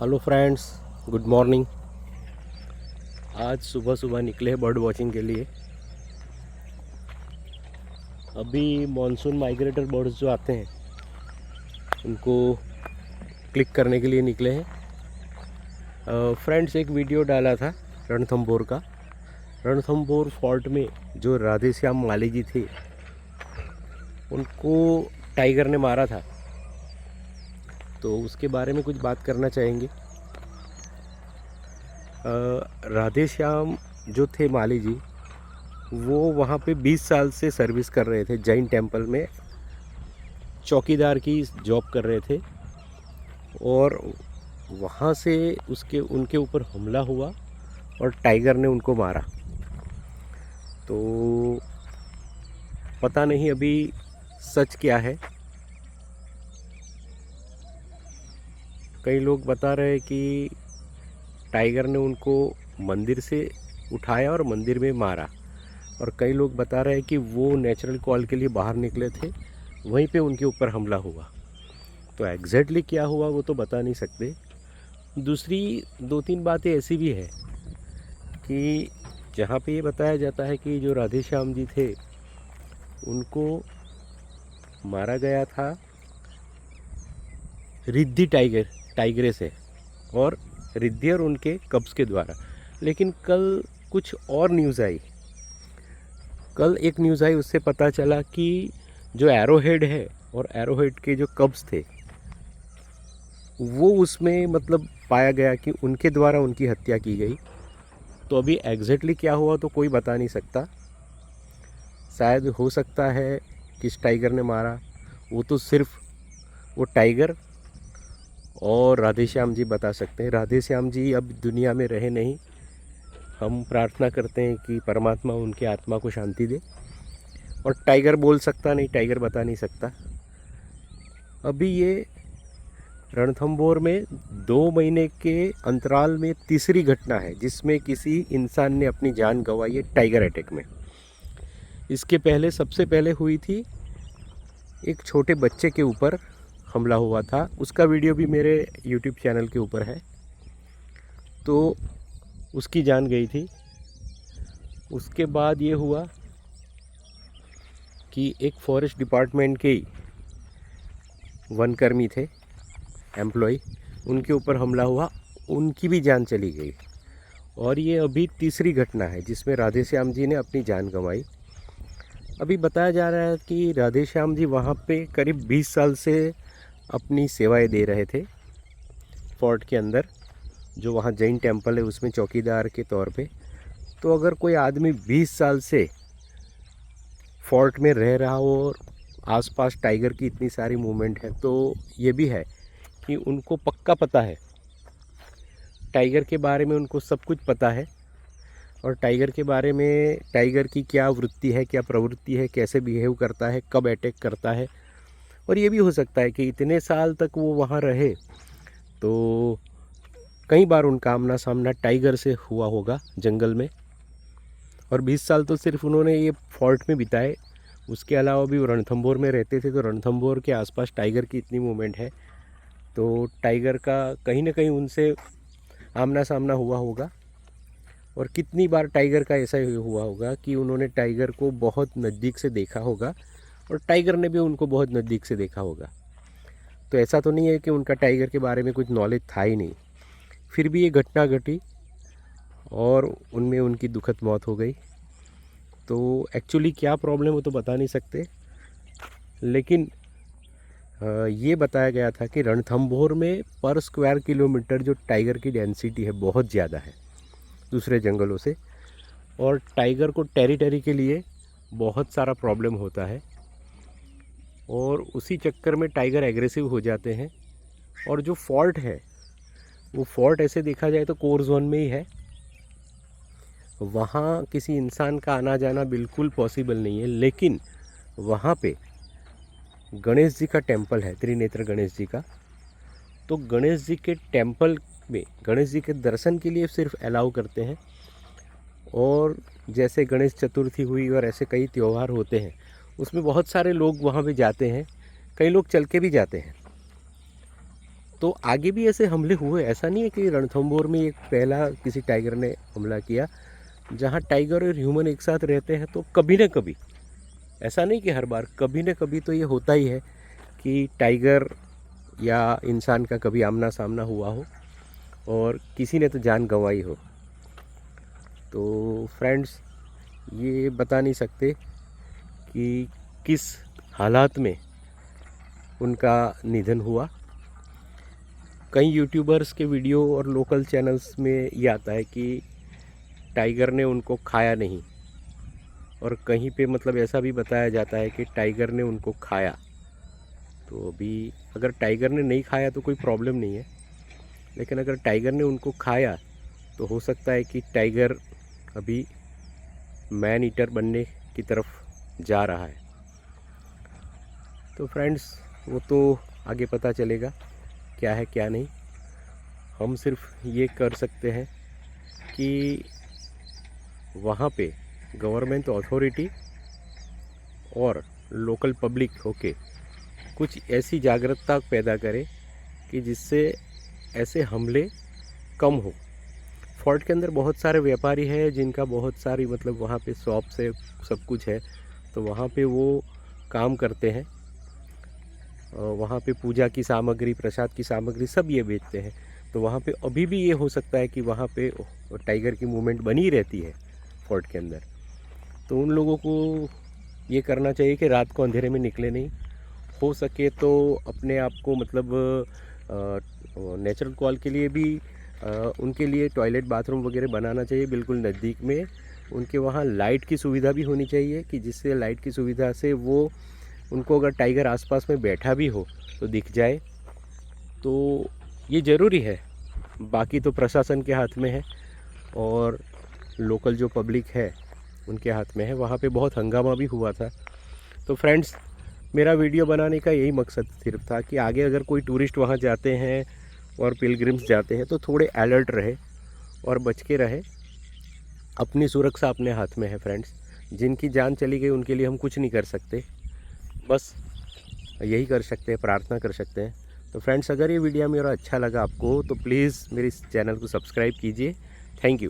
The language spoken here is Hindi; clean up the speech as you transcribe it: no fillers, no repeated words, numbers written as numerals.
Hello friends, good morning. आज सुबह सुबह निकले हैं बर्ड वॉचिंग के लिए। अभी मॉनसून माइग्रेटर बर्ड्स जो आते हैं उनको क्लिक करने के लिए निकले हैं। फ्रेंड्स, एक वीडियो डाला था रणथंभौर का। रणथंभौर फोर्ट में जो राधेश्याम माली जी थे उनको टाइगर ने मारा था, तो उसके बारे में कुछ बात करना चाहेंगे। राधेश्याम जो थे माली जी, वो वहाँ पे 20 साल से सर्विस कर रहे थे। जैन टेम्पल में चौकीदार की जॉब कर रहे थे और वहाँ से उनके ऊपर हमला हुआ और टाइगर ने उनको मारा। तो पता नहीं अभी सच क्या है। कई लोग बता रहे हैं कि टाइगर ने उनको मंदिर से उठाया और मंदिर में मारा, और कई लोग बता रहे हैं कि वो नेचुरल कॉल के लिए बाहर निकले थे, वहीं पे उनके ऊपर हमला हुआ। तो एग्जैक्टली क्या हुआ वो तो बता नहीं सकते। दूसरी 2-3 बातें ऐसी भी है कि जहाँ पे ये बताया जाता है कि जो राधेश्याम जी थे उनको मारा गया था रिद्धि टाइगरे से, और रिद्धि और उनके कब्ज के द्वारा। लेकिन कल कुछ और न्यूज़ आई। कल एक न्यूज़ आई, उससे पता चला कि जो एरोहेड है और एरोहेड के जो कब्ज थे वो उसमें मतलब पाया गया कि उनके द्वारा उनकी हत्या की गई। तो अभी एग्जैक्टली क्या हुआ तो कोई बता नहीं सकता। शायद हो सकता है किस टाइगर ने मारा, वो तो सिर्फ वो टाइगर और राधेश्याम जी बता सकते हैं। राधेश्याम जी अब दुनिया में रहे नहीं। हम प्रार्थना करते हैं कि परमात्मा उनके आत्मा को शांति दे। और टाइगर बोल सकता नहीं, टाइगर बता नहीं सकता। अभी ये रणथंभौर में 2 महीने के अंतराल में तीसरी घटना है जिसमें किसी इंसान ने अपनी जान गंवाई है टाइगर अटैक में। इसके पहले सबसे पहले हुई थी एक छोटे बच्चे के ऊपर हमला हुआ था। उसका वीडियो भी मेरे YouTube चैनल के ऊपर है। तो उसकी जान गई थी। उसके बाद ये हुआ कि एक फॉरेस्ट डिपार्टमेंट के वनकर्मी थे, एम्प्लॉय, उनके ऊपर हमला हुआ, उनकी भी जान चली गई। और ये अभी तीसरी घटना है जिसमें राधेश्याम जी ने अपनी जान गंवाई। अभी बताया जा रहा है कि राधेश्याम जी वहाँ पे करीब 20 साल से अपनी सेवाएं दे रहे थे फोर्ट के अंदर, जो वहाँ जैन टेम्पल है उसमें चौकीदार के तौर पे। तो अगर कोई आदमी 20 साल से फोर्ट में रह रहा हो और आसपास टाइगर की इतनी सारी मूवमेंट है, तो ये भी है कि उनको पक्का पता है, टाइगर के बारे में उनको सब कुछ पता है। और टाइगर के बारे में, टाइगर की क्या वृत्ति है, क्या प्रवृत्ति है, कैसे बिहेव करता है, कब अटैक करता है। और ये भी हो सकता है कि इतने साल तक वो वहाँ रहे तो कई बार उनका आमना सामना टाइगर से हुआ होगा जंगल में। और 20 साल तो सिर्फ उन्होंने ये फोर्ट में बिताए, उसके अलावा भी वो रणथंभौर में रहते थे। तो रणथंभौर के आसपास टाइगर की इतनी मूवमेंट है, तो टाइगर का कहीं ना कहीं उनसे आमना सामना हुआ होगा। और कितनी बार टाइगर का ऐसा ही हुआ होगा कि उन्होंने टाइगर को बहुत नज़दीक से देखा होगा और टाइगर ने भी उनको बहुत नज़दीक से देखा होगा। तो ऐसा तो नहीं है कि उनका टाइगर के बारे में कुछ नॉलेज था ही नहीं। फिर भी ये घटना घटी और उनमें उनकी दुखद मौत हो गई। तो एक्चुअली क्या प्रॉब्लम हो तो बता नहीं सकते, लेकिन ये बताया गया था कि रणथंभौर में पर स्क्वायर किलोमीटर जो टाइगर की डेंसिटी है बहुत ज़्यादा है दूसरे जंगलों से। और टाइगर को टेरिटरी के लिए बहुत सारा प्रॉब्लम होता है और उसी चक्कर में टाइगर एग्रेसिव हो जाते हैं। और जो फोर्ट है वो फोर्ट ऐसे देखा जाए तो कोर जोन में ही है। वहाँ किसी इंसान का आना जाना बिल्कुल पॉसिबल नहीं है। लेकिन वहाँ पे गणेश जी का टेम्पल है, त्रिनेत्र गणेश जी का। तो गणेश जी के टेम्पल में गणेश जी के दर्शन के लिए सिर्फ अलाउ करते हैं। और जैसे गणेश चतुर्थी हुई और ऐसे कई त्यौहार होते हैं उसमें बहुत सारे लोग वहाँ पे जाते हैं, कई लोग चल के भी जाते हैं। तो आगे भी ऐसे हमले हुए, ऐसा नहीं है कि रणथंभौर में एक पहला किसी टाइगर ने हमला किया। जहाँ टाइगर और ह्यूमन एक साथ रहते हैं तो कभी ना कभी, ऐसा नहीं कि हर बार, कभी ना कभी तो ये होता ही है कि टाइगर या इंसान का कभी आमना सामना हुआ हो और किसी ने तो जान गंवाई हो। तो फ्रेंड्स, ये बता नहीं सकते कि किस हालात में उनका निधन हुआ। कई यूट्यूबर्स के वीडियो और लोकल चैनल्स में ये आता है कि टाइगर ने उनको खाया नहीं, और कहीं पे मतलब ऐसा भी बताया जाता है कि टाइगर ने उनको खाया। तो अभी अगर टाइगर ने नहीं खाया तो कोई प्रॉब्लम नहीं है, लेकिन अगर टाइगर ने उनको खाया तो हो सकता है कि टाइगर अभी मैन ईटर बनने की तरफ जा रहा है। तो फ्रेंड्स, वो तो आगे पता चलेगा क्या है क्या नहीं। हम सिर्फ ये कर सकते हैं कि वहाँ पे गवर्नमेंट अथॉरिटी और लोकल पब्लिक होके कुछ ऐसी जागरूकता पैदा करे कि जिससे ऐसे हमले कम हो। फोर्ट के अंदर बहुत सारे व्यापारी हैं जिनका बहुत सारी मतलब वहाँ पे शॉप से सब कुछ है, तो वहाँ पे वो काम करते हैं। वहाँ पे पूजा की सामग्री, प्रसाद की सामग्री सब ये बेचते हैं। तो वहाँ पे अभी भी ये हो सकता है कि वहाँ पे टाइगर की मूवमेंट बनी रहती है फोर्ट के अंदर। तो उन लोगों को ये करना चाहिए कि रात को अंधेरे में निकले नहीं, हो सके तो अपने आप को मतलब नेचुरल कॉल के लिए भी उनके लिए टॉयलेट बाथरूम वगैरह बनाना चाहिए बिल्कुल नज़दीक में। उनके वहाँ लाइट की सुविधा भी होनी चाहिए कि जिससे लाइट की सुविधा से वो उनको अगर टाइगर आसपास में बैठा भी हो तो दिख जाए। तो ये ज़रूरी है। बाकी तो प्रशासन के हाथ में है और लोकल जो पब्लिक है उनके हाथ में है। वहाँ पे बहुत हंगामा भी हुआ था। तो फ्रेंड्स, मेरा वीडियो बनाने का यही मकसद सिर्फ था कि आगे अगर कोई टूरिस्ट वहाँ जाते हैं और पिलग्रिम्स जाते हैं तो थोड़े अलर्ट रहे और बच के रहे। अपनी सुरक्षा अपने हाथ में है फ्रेंड्स। जिनकी जान चली गई उनके लिए हम कुछ नहीं कर सकते, बस यही कर सकते हैं, प्रार्थना कर सकते हैं। तो फ्रेंड्स, अगर ये वीडियो मेरा अच्छा लगा आपको तो प्लीज़ मेरे इस चैनल को सब्सक्राइब कीजिए। Thank you.